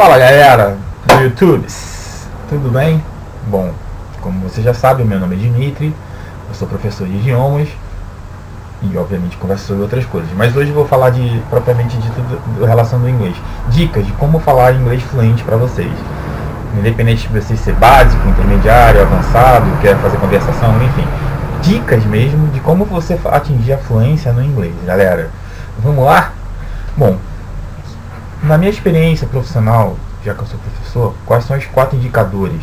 Fala galera do YouTube, tudo bem? Bom, como você já sabe, meu nome é Dimitri, eu sou professor de idiomas e obviamente converso sobre outras coisas, mas hoje eu vou falar propriamente de tudo relação do inglês, dicas de como falar inglês fluente para vocês, independente de vocês ser básico, intermediário, avançado, quer fazer conversação, enfim, dicas mesmo de como você atingir a fluência no inglês, galera. Vamos lá? Bom, na minha experiência profissional, já que eu sou professor, quais são os 4 indicadores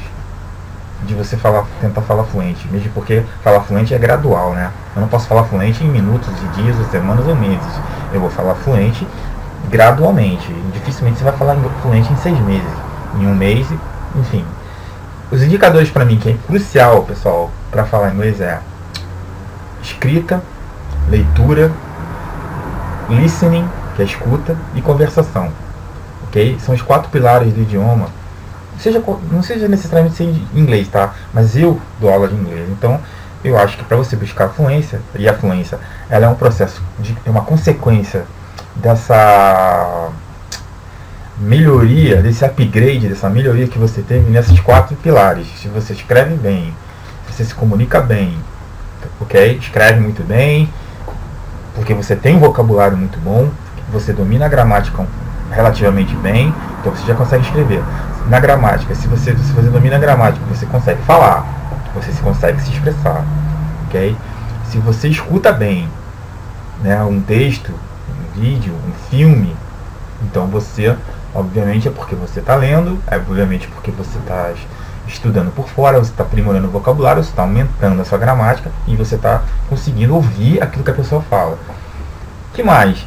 de você tentar falar fluente? Mesmo porque falar fluente é gradual, né? Eu não posso falar fluente em minutos, e dias, ou semanas ou meses. Eu vou falar fluente gradualmente. Dificilmente você vai falar fluente em 6 meses, em 1 mês, enfim. Os indicadores para mim que é crucial, pessoal, para falar inglês é escrita, leitura, listening, que é escuta, e conversação. Ok? São os 4 pilares do idioma. Não seja necessariamente ser em inglês, tá? Mas eu dou aula de inglês. Então, eu acho que para você buscar a fluência, e a fluência, ela é um processo, é uma consequência dessa melhoria, desse upgrade, dessa melhoria que você teve nesses 4 pilares. Se você escreve bem, se você se comunica bem, ok? Escreve muito bem, porque você tem um vocabulário muito bom, você domina a gramática relativamente bem, então você já consegue escrever. Na gramática, se você domina a gramática, você consegue falar, você consegue se expressar, ok? Se você escuta bem, né, um texto, um vídeo, um filme, então você, obviamente, é porque você está lendo, é obviamente porque você está estudando por fora, você está aprimorando o vocabulário, você está aumentando a sua gramática e você está conseguindo ouvir aquilo que a pessoa fala. O que mais?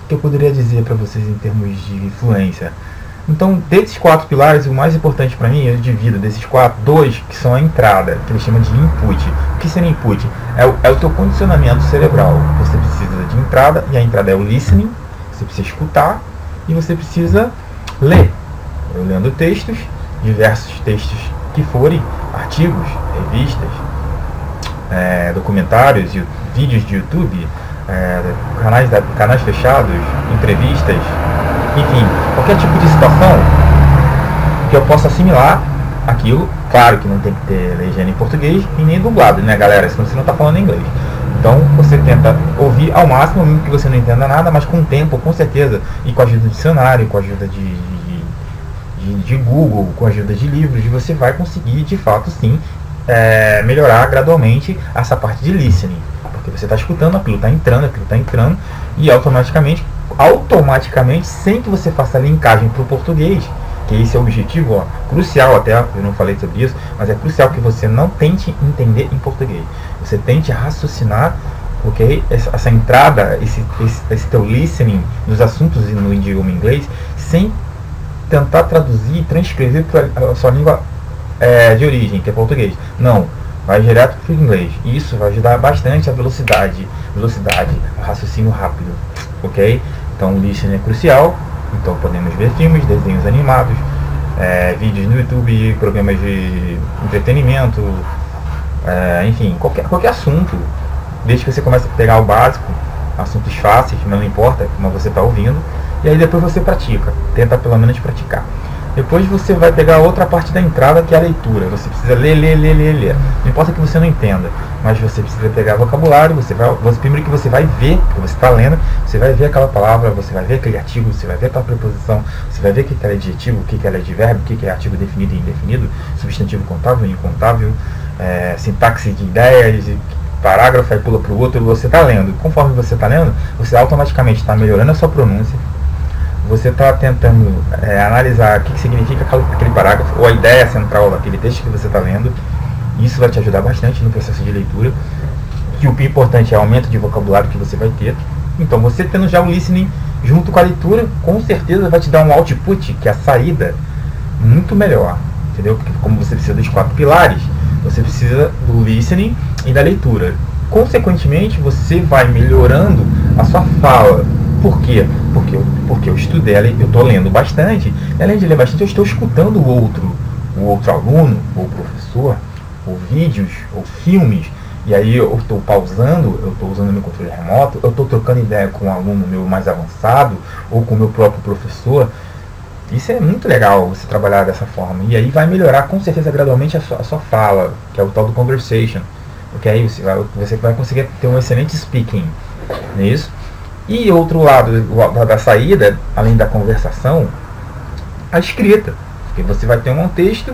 Que eu poderia dizer para vocês em termos de fluência? Então, desses 4 pilares, o mais importante para mim, eu divido desses 4, 2 que são a entrada, que eles chamam de input. O que seria input? É o teu condicionamento cerebral. Você precisa de entrada, e a entrada é o listening, você precisa escutar, e você precisa ler. Eu lendo textos, diversos textos que forem, artigos, revistas, documentários, vídeos de YouTube, canais fechados, entrevistas, enfim, qualquer tipo de situação que eu possa assimilar aquilo. Claro que não tem que ter legenda em português e nem dublado, né, galera? Senão você não está falando inglês. Então você tenta ouvir ao máximo, mesmo que você não entenda nada, mas com o tempo, com certeza, e com a ajuda do dicionário, com a ajuda de Google, com a ajuda de livros, você vai conseguir, de fato, sim, melhorar gradualmente essa parte de listening. Porque você está escutando, aquilo está entrando, e automaticamente, sem que você faça a linkagem para o português, que esse é o objetivo, crucial até, eu não falei sobre isso, mas é crucial que você não tente entender em português. Você tente raciocinar, ok? Essa entrada, esse teu listening nos assuntos no idioma inglês, sem tentar traduzir e transcrever para a sua língua de origem, que é português. Não. Vai direto para o inglês. E isso vai ajudar bastante a velocidade, o raciocínio rápido, ok? Então o listening é crucial. Então podemos ver filmes, desenhos animados, vídeos no YouTube, programas de entretenimento, enfim, qualquer assunto, desde que você comece a pegar o básico, assuntos fáceis, não importa como você está ouvindo, e aí depois você pratica, tenta pelo menos praticar. Depois você vai pegar a outra parte da entrada, que é a leitura. Você precisa ler. Não importa que você não entenda, mas você precisa pegar vocabulário. Primeiro que você vai ver, que você está lendo, você vai ver aquela palavra, você vai ver aquele artigo, você vai ver aquela preposição, você vai ver o que é adjetivo, o que é advérbio, o que é artigo definido e indefinido, substantivo contável e incontável, sintaxe de ideias, parágrafo, aí pula para o outro, você está lendo. Conforme você está lendo, você automaticamente está melhorando a sua pronúncia. Você está tentando analisar o que significa aquele parágrafo, ou a ideia central daquele texto que você está lendo. Isso vai te ajudar bastante no processo de leitura. E o que é importante é o aumento de vocabulário que você vai ter. Então, você tendo já o listening junto com a leitura, com certeza vai te dar um output, que é a saída, muito melhor. Entendeu? Porque como você precisa dos 4 pilares, você precisa do listening e da leitura. Consequentemente, você vai melhorando a sua fala. Por quê? Porque eu estudei, eu estou lendo bastante, e além de ler bastante, eu estou escutando o outro aluno, ou professor, ou vídeos, ou filmes, e aí eu estou pausando, eu estou usando meu controle remoto, eu estou trocando ideia com um aluno meu mais avançado, ou com o meu próprio professor. Isso é muito legal, você trabalhar dessa forma. E aí vai melhorar com certeza gradualmente a sua fala, que é o tal do conversation. Porque aí você vai conseguir ter um excelente speaking, não é isso? E outro lado da saída, além da conversação, a escrita. Porque você vai ter um texto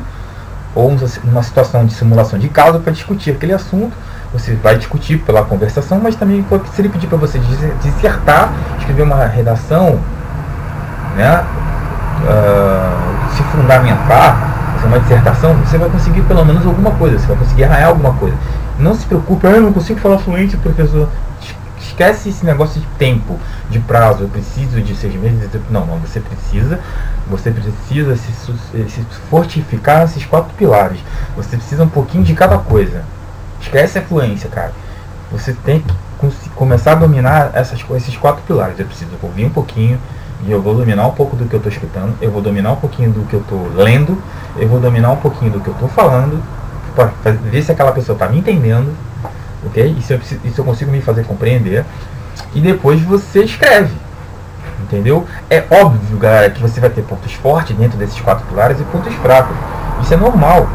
ou uma situação de simulação de causa para discutir aquele assunto. Você vai discutir pela conversação, mas também se ele pedir para você dissertar, escrever uma redação, né, se fundamentar, fazer uma dissertação, você vai conseguir pelo menos alguma coisa, você vai conseguir arranhar alguma coisa. Não se preocupe, eu não consigo falar fluente, professor. Esquece esse negócio de tempo, de prazo, eu preciso de 6 meses. Não, você precisa se fortificar nesses 4 pilares. Você precisa um pouquinho de cada coisa. Esquece a fluência, cara. Você tem que começar a dominar esses 4 pilares. Eu preciso ouvir um pouquinho, e eu vou dominar um pouco do que eu estou escutando, eu vou dominar um pouquinho do que eu estou lendo, eu vou dominar um pouquinho do que eu estou falando, para ver se aquela pessoa está me entendendo, ok? E se eu consigo me fazer compreender. E depois você escreve, entendeu? É óbvio, galera, que você vai ter pontos fortes dentro desses 4 pilares e pontos fracos. Isso é normal,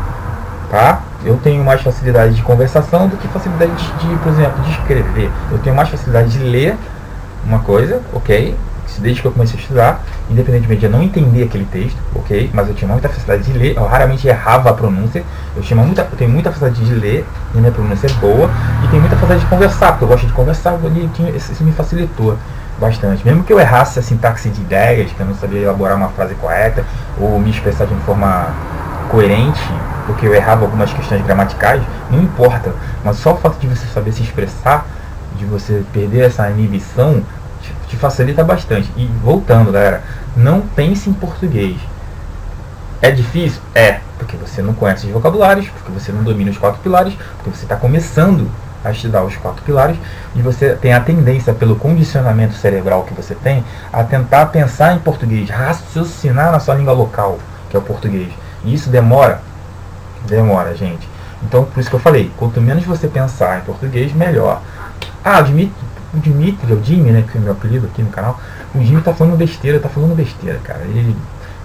tá? Eu tenho mais facilidade de conversação do que facilidade por exemplo, de escrever. Eu tenho mais facilidade de ler uma coisa, ok? Desde que eu comecei a estudar, independentemente de eu não entender aquele texto, ok? Mas eu tinha muita facilidade de ler, eu raramente errava a pronúncia, eu tenho muita facilidade de ler, e minha pronúncia é boa, e tenho muita facilidade de conversar, porque eu gosto de conversar, e isso me facilitou bastante. Mesmo que eu errasse a sintaxe de ideias, que eu não sabia elaborar uma frase correta, ou me expressar de uma forma coerente, porque eu errava algumas questões gramaticais, não importa, mas só o fato de você saber se expressar, de você perder essa inibição, te facilita bastante. E voltando, galera, não pense em português. É difícil? É, porque você não conhece os vocabulários, porque você não domina os 4 pilares, porque você está começando a estudar os 4 pilares, e você tem a tendência, pelo condicionamento cerebral que você tem, a tentar pensar em português, raciocinar na sua língua local, que é o português. E isso demora, gente. Então, por isso que eu falei, quanto menos você pensar em português, melhor. O Jimmy, né, que é meu apelido aqui no canal, o Jimmy tá falando besteira, cara.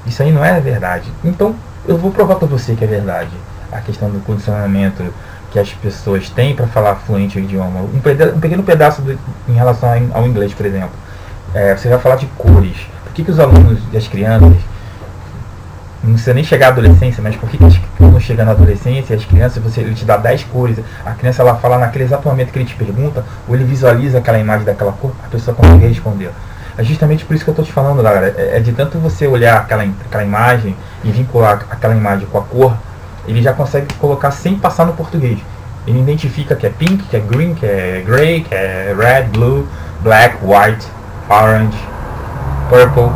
Isso aí não é verdade. Então, eu vou provar para você que é verdade. A questão do condicionamento que as pessoas têm para falar fluente o idioma. Um pequeno pedaço em relação ao inglês, por exemplo. Você vai falar de cores. Por que os alunos e as crianças, não precisa nem chegar à adolescência, mas por que quando chega na adolescência, as crianças, ele te dá 10 cores, a criança ela fala naquele exato momento que ele te pergunta, ou ele visualiza aquela imagem daquela cor, a pessoa consegue responder. É justamente por isso que eu estou te falando, galera. É de tanto você olhar aquela imagem e vincular aquela imagem com a cor, ele já consegue colocar sem passar no português. Ele identifica que é pink, que é green, que é gray, que é red, blue, black, white, orange, purple.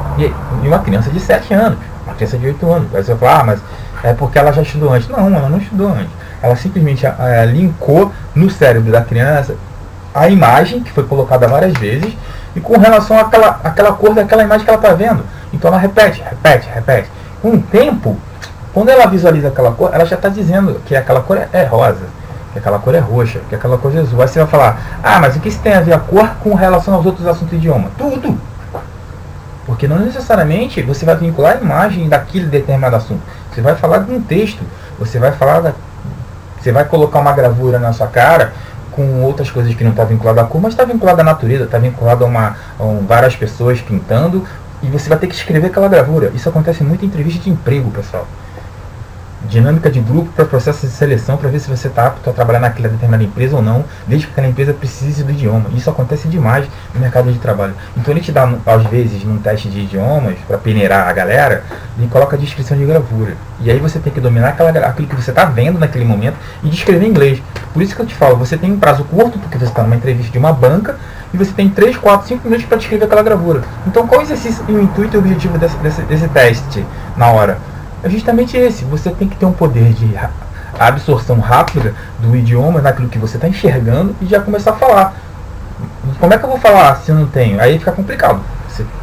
E uma criança de 7 anos. Uma criança de 8 anos. Aí você vai falar, mas é porque ela já estudou antes. Não, ela não estudou antes. Ela simplesmente linkou no cérebro da criança a imagem que foi colocada várias vezes e com relação àquela cor daquela imagem que ela está vendo. Então ela repete. Com o tempo, quando ela visualiza aquela cor, ela já está dizendo que aquela cor é rosa, que aquela cor é roxa, que aquela cor é azul. Aí você vai falar, mas o que isso tem a ver a cor com relação aos outros assuntos do idioma? Tudo! Porque não necessariamente você vai vincular a imagem daquele determinado assunto. Você vai falar de um texto, você vai colocar uma gravura na sua cara com outras coisas que não está vinculada à cor, mas está vinculada à natureza, está vinculada a várias pessoas pintando, e você vai ter que escrever aquela gravura. Isso acontece muito em entrevista de emprego, pessoal. Dinâmica de grupo para processo de seleção, para ver se você está apto a trabalhar naquela determinada empresa ou não, desde que aquela empresa precise do idioma. Isso acontece demais no mercado de trabalho. Então ele te dá, às vezes, num teste de idiomas, para peneirar a galera, ele coloca a descrição de gravura. E aí você tem que dominar aquilo que você está vendo naquele momento e descrever em inglês. Por isso que eu te falo, você tem um prazo curto, porque você está numa entrevista de uma banca, e você tem 3, 4, 5 minutos para descrever aquela gravura. Então qual o exercício, o intuito e o objetivo desse teste na hora? É justamente esse. Você tem que ter um poder de absorção rápida do idioma naquilo que você está enxergando e já começar a falar. Como é que eu vou falar se eu não tenho? Aí fica complicado.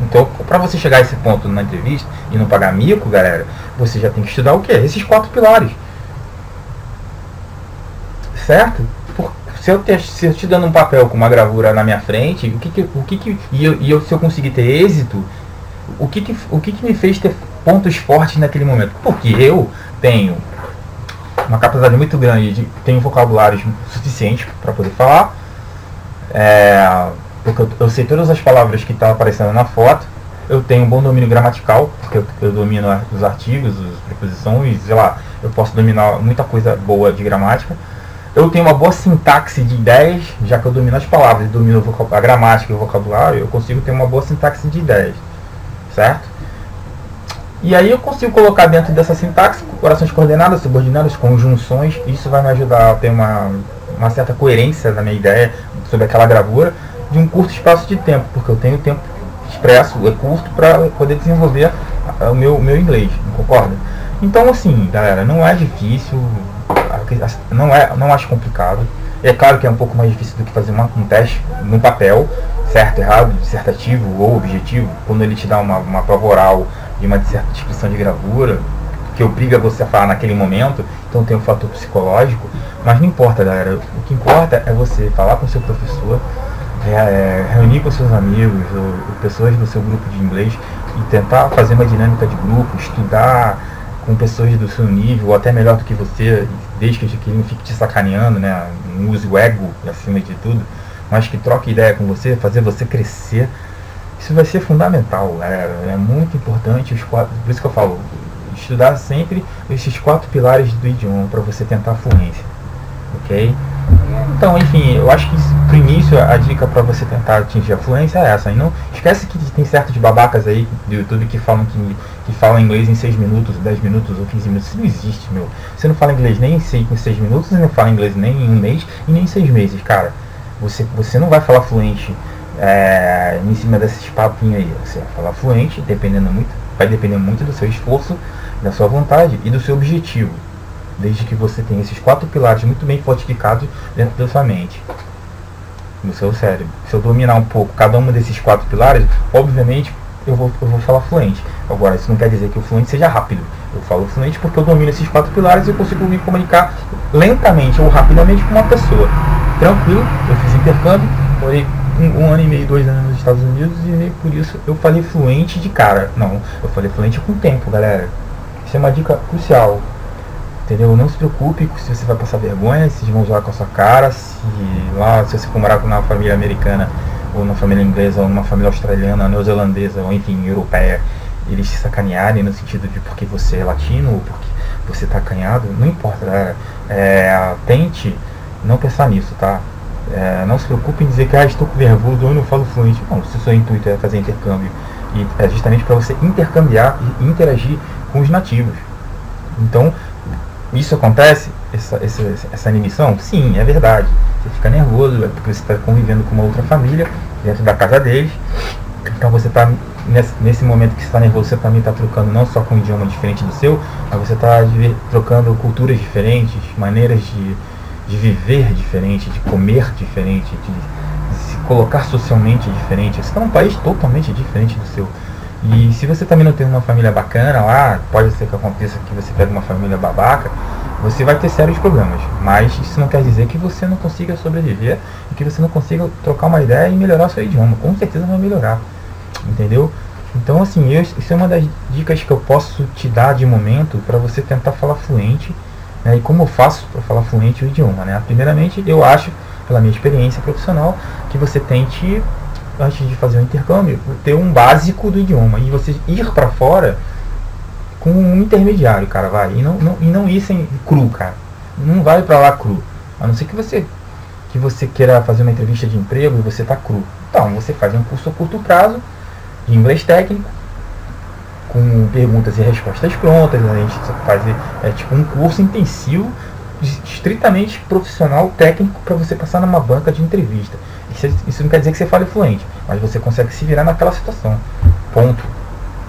Então, para você chegar a esse ponto na entrevista e não pagar mico, galera, você já tem que estudar o quê? Esses 4 pilares. Certo? se eu te dando um papel com uma gravura na minha frente, se eu conseguir ter êxito, o que me fez ter pontos fortes naquele momento? Porque eu tenho uma capacidade muito grande, tenho vocabulários suficientes para poder falar, porque eu sei todas as palavras que estão aparecendo na foto, eu tenho um bom domínio gramatical, porque eu domino os artigos, as preposições, sei lá, eu posso dominar muita coisa boa de gramática. Eu tenho uma boa sintaxe de ideias, já que eu domino as palavras, domino a gramática e o vocabulário, eu consigo ter uma boa sintaxe de ideias, certo? E aí eu consigo colocar dentro dessa sintaxe orações coordenadas, subordinadas, conjunções, isso vai me ajudar a ter uma certa coerência na minha ideia sobre aquela gravura de um curto espaço de tempo, porque eu tenho tempo expresso, é curto, para poder desenvolver o meu inglês, não concorda? Então assim, galera, não é difícil, não acho complicado. É claro que é um pouco mais difícil do que fazer um teste no papel, certo, errado, dissertativo ou objetivo, quando ele te dá uma prova oral de uma certa descrição de gravura, que obriga você a falar naquele momento, então tem um fator psicológico, mas não importa, galera, o que importa é você falar com o seu professor, reunir com seus amigos ou pessoas do seu grupo de inglês e tentar fazer uma dinâmica de grupo, estudar com pessoas do seu nível, ou até melhor do que você, desde que ele não fique te sacaneando, né? Não use o ego acima de tudo, mas que troque ideia com você, fazer você crescer. Isso vai ser fundamental, galera. É muito importante, por isso que eu falo, estudar sempre esses 4 pilares do idioma para você tentar a fluência, ok? Então, enfim, eu acho que pro início a dica para você tentar atingir a fluência é essa. E não esquece que tem certos babacas aí do YouTube que falam inglês em 6 minutos, 10 minutos ou 15 minutos. Isso não existe, meu. Você não fala inglês nem em 6 minutos, você não fala inglês nem em 1 mês e nem em 6 meses, cara. Você não vai falar fluente em cima desses papinhos aí. Você vai falar fluente, vai depender muito do seu esforço, da sua vontade e do seu objetivo. Desde que você tenha esses 4 pilares muito bem fortificados dentro da sua mente, no seu cérebro. Se eu dominar um pouco cada um desses 4 pilares, obviamente eu vou falar fluente. Agora, isso não quer dizer que o fluente seja rápido. Eu falo fluente porque eu domino esses 4 pilares e eu consigo me comunicar lentamente ou rapidamente com uma pessoa. Tranquilo, eu fiz intercâmbio, morei 1 ano e meio, 2 anos nos Estados Unidos e por isso eu falei fluente de cara. Não, eu falei fluente com tempo, galera. Isso é uma dica crucial. Entendeu? Não se preocupe se você vai passar vergonha, se vão zoar com a sua cara, se você for morar com uma família americana, ou numa família inglesa, ou numa família australiana, neozelandesa, ou enfim, europeia, eles se sacanearem no sentido de porque você é latino, ou porque você está acanhado, não importa, galera. Tente não pensar nisso, tá? Não se preocupe em dizer que estou com vergonha, eu não falo fluente. Não, se o seu intuito é fazer intercâmbio, e é justamente para você intercambiar e interagir com os nativos. Então, isso acontece, essa inibição? Sim, é verdade. Você fica nervoso, porque você está convivendo com uma outra família dentro da casa deles. Então você está, nesse momento que você está nervoso, você também está trocando não só com um idioma diferente do seu, mas você está trocando culturas diferentes, maneiras de viver diferente, de comer diferente, de se colocar socialmente diferente. Você está num país totalmente diferente do seu. E se você também não tem uma família bacana lá, pode ser que aconteça que você pegue uma família babaca, você vai ter sérios problemas. Mas isso não quer dizer que você não consiga sobreviver e que você não consiga trocar uma ideia e melhorar o seu idioma. Com certeza vai melhorar, entendeu? Então assim, isso é uma das dicas que eu posso te dar de momento para você tentar falar fluente, né? E como eu faço para falar fluente o idioma, né? Primeiramente, eu acho, pela minha experiência profissional, que você tente, antes de fazer o intercâmbio, ter um básico do idioma e você ir para fora com um intermediário, cara, vai, e não ir sem cru, cara, não vai para lá cru, a não ser que você queira fazer uma entrevista de emprego e você tá cru. Então você faz um curso a curto prazo de inglês técnico com perguntas e respostas prontas, a gente faz tipo um curso intensivo, estritamente profissional, técnico, para você passar numa banca de entrevista. Isso não quer dizer que você fale fluente, mas você consegue se virar naquela situação. Ponto.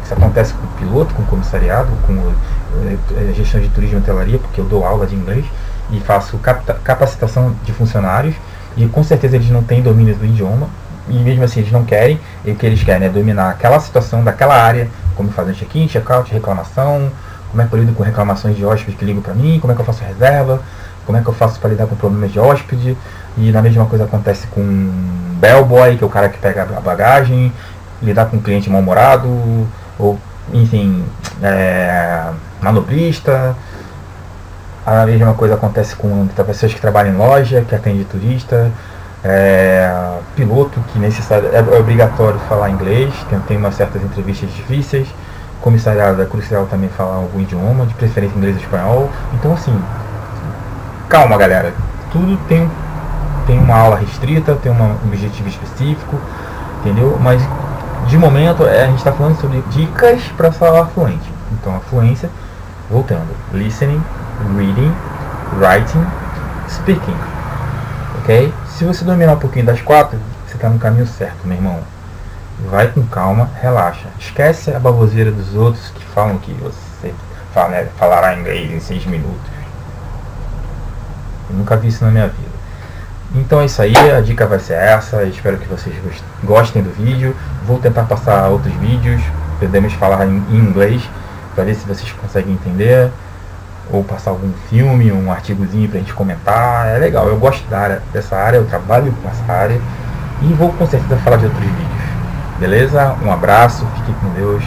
Isso acontece com o piloto, com o comissariado, com gestão de turismo e hotelaria, porque eu dou aula de inglês e faço capacitação de funcionários, e com certeza eles não têm domínio do idioma, e mesmo assim eles não querem, e o que eles querem é dominar aquela situação daquela área, como fazer check-in, check-out, reclamação, como é que eu lido com reclamações de hóspedes que ligam para mim, como é que eu faço reserva, como é que eu faço para lidar com problemas de hóspede, E na mesma coisa acontece com bellboy, que é o cara que pega a bagagem, lidar com um cliente mal-humorado, ou enfim, manobrista. A mesma coisa acontece com pessoas que trabalham em loja, que atende turista, piloto, que é obrigatório falar inglês, tem umas certas entrevistas difíceis, comissariado é crucial também falar algum idioma, de preferência inglês ou espanhol. Então assim, calma galera, tudo tem uma aula restrita, tem um objetivo específico, entendeu? Mas de momento a gente está falando sobre dicas para falar fluente. Então a fluência, voltando, listening, reading, writing, speaking, ok? Se você dominar um pouquinho das 4, você está no caminho certo, meu irmão. Vai com calma, relaxa. Esquece a baboseira dos outros que falam que você falará inglês em 6 minutos. Eu nunca vi isso na minha vida. Então é isso aí, a dica vai ser essa. Espero que vocês gostem do vídeo. Vou tentar passar outros vídeos, podemos falar em inglês, para ver se vocês conseguem entender, ou passar algum filme, um artigozinho pra gente comentar. É legal, eu gosto dessa área, eu trabalho com essa área, e vou com certeza falar de outros vídeos. Beleza? Um abraço, fique com Deus.